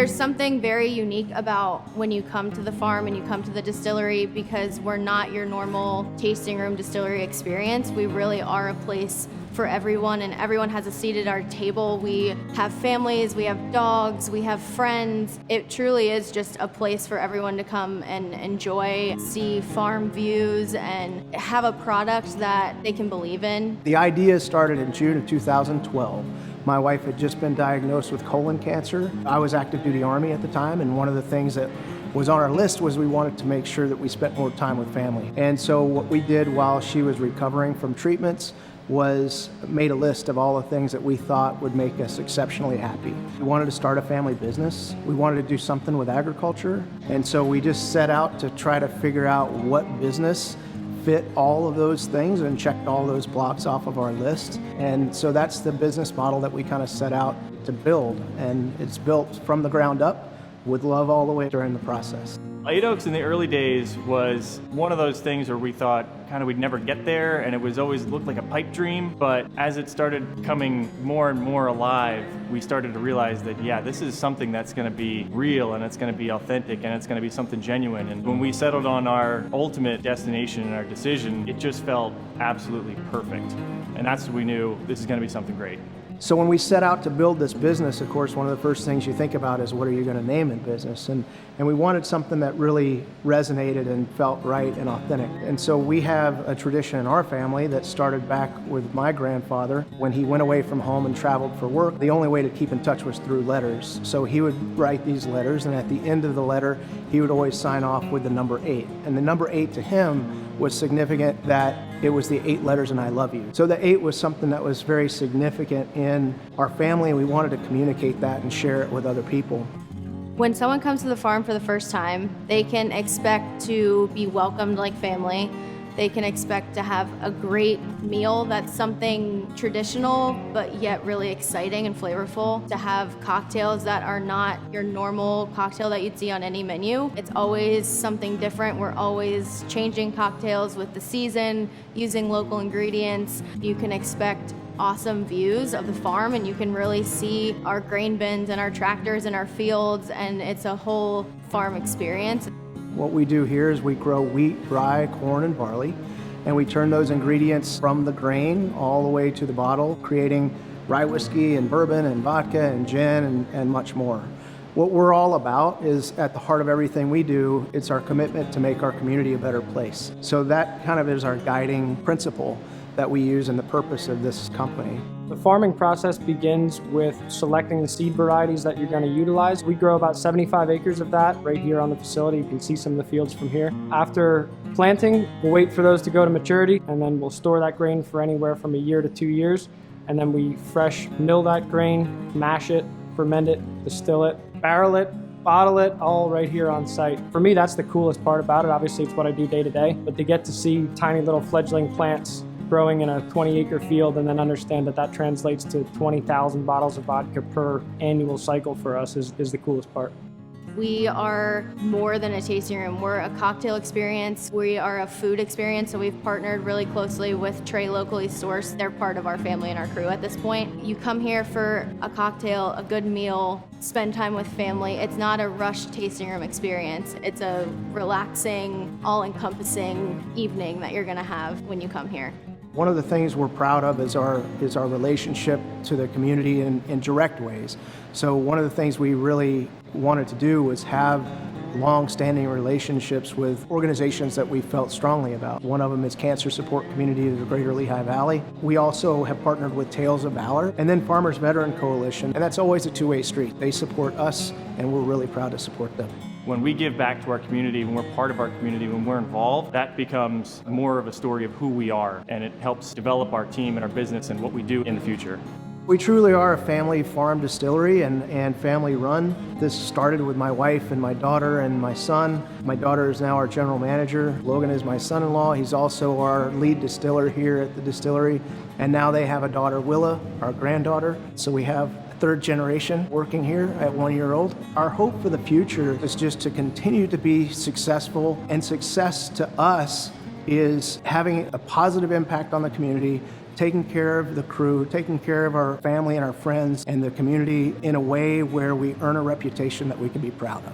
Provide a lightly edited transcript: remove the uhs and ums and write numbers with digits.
There's something very unique about when you come to the farm and you come to the distillery, because we're not your normal tasting room distillery experience. We really are a place for everyone, and everyone has a seat at our table. We have families, we have dogs, we have friends. It truly is just a place for everyone to come and enjoy, see farm views, and have a product that they can believe in. The idea started in June of 2012. My wife had just been diagnosed with colon cancer. I was active duty Army at the time, and one of the things that was on our list was we wanted to make sure that we spent more time with family. And so what we did while she was recovering from treatments was made a list of all the things that we thought would make us exceptionally happy. We wanted to start a family business. We wanted to do something with agriculture. And so we just set out to try to figure out what business fit all of those things and checked all those blocks off of our list. And so that's the business model that we kind of set out to build. And it's built from the ground up with love all the way during the process. Eight Oaks in the early days was one of those things where we thought kind of we'd never get there, and it was always looked like a pipe dream. But as it started coming more and more alive, we started to realize that, yeah, this is something that's going to be real, and it's going to be authentic, and it's going to be something genuine. And when we settled on our ultimate destination and our decision, it just felt absolutely perfect. And that's when we knew this is going to be something great. So when we set out to build this business, of course, one of the first things you think about is what are you going to name in business? And we wanted something that really resonated and felt right and authentic. And so we have a tradition in our family that started back with my grandfather. When he went away from home and traveled for work, the only way to keep in touch was through letters. So he would write these letters, and at the end of the letter, he would always sign off with the number 8. And the number 8 to him was significant, that it was the 8 letters in I love you. So the 8 was something that was very significant in our family, and we wanted to communicate that and share it with other people. When someone comes to the farm for the first time, they can expect to be welcomed like family. They can expect to have a great meal that's something traditional, but yet really exciting and flavorful. To have cocktails that are not your normal cocktail that you'd see on any menu. It's always something different. We're always changing cocktails with the season, using local ingredients. You can expect awesome views of the farm, and you can really see our grain bins and our tractors and our fields, and it's a whole farm experience. What we do here is we grow wheat, rye, corn, and barley, and we turn those ingredients from the grain all the way to the bottle, creating rye whiskey and bourbon and vodka and gin and much more. What we're all about is, at the heart of everything we do, it's our commitment to make our community a better place. So that kind of is our guiding principle that we use in the purpose of this company. The farming process begins with selecting the seed varieties that you're going to utilize. We grow about 75 acres of that right here on the facility. You can see some of the fields from here. After planting, we'll wait for those to go to maturity, and then we'll store that grain for anywhere from a year to 2 years. And then we fresh mill that grain, mash it, ferment it, distill it, barrel it, bottle it, all right here on site. For me, that's the coolest part about it. Obviously, it's what I do day to day, but to get to see tiny little fledgling plants growing in a 20-acre field, and then understand that that translates to 20,000 bottles of vodka per annual cycle for us is the coolest part. We are more than a tasting room. We're a cocktail experience. We are a food experience, so we've partnered really closely with Trey Locally Sourced. They're part of our family and our crew at this point. You come here for a cocktail, a good meal, spend time with family. It's not a rushed tasting room experience. It's a relaxing, all-encompassing evening that you're gonna have when you come here. One of the things we're proud of is our relationship to the community in direct ways. So one of the things we really wanted to do was have long-standing relationships with organizations that we felt strongly about. One of them is Cancer Support Community of the Greater Lehigh Valley. We also have partnered with Tales of Valor, and then Farmers Veteran Coalition, and that's always a two-way street. They support us, and we're really proud to support them. When we give back to our community, when we're part of our community, when we're involved, that becomes more of a story of who we are, and it helps develop our team and our business and what we do in the future. We truly are a family farm distillery and family run. This started with my wife and my daughter and my son. My daughter is now our general manager. Logan is my son-in-law. He's also our lead distiller here at the distillery. And now they have a daughter, Willa, our granddaughter. So we have a third generation working here at 1 year old. Our hope for the future is just to continue to be successful, and success to us is having a positive impact on the community, taking care of the crew, taking care of our family and our friends and the community in a way where we earn a reputation that we can be proud of.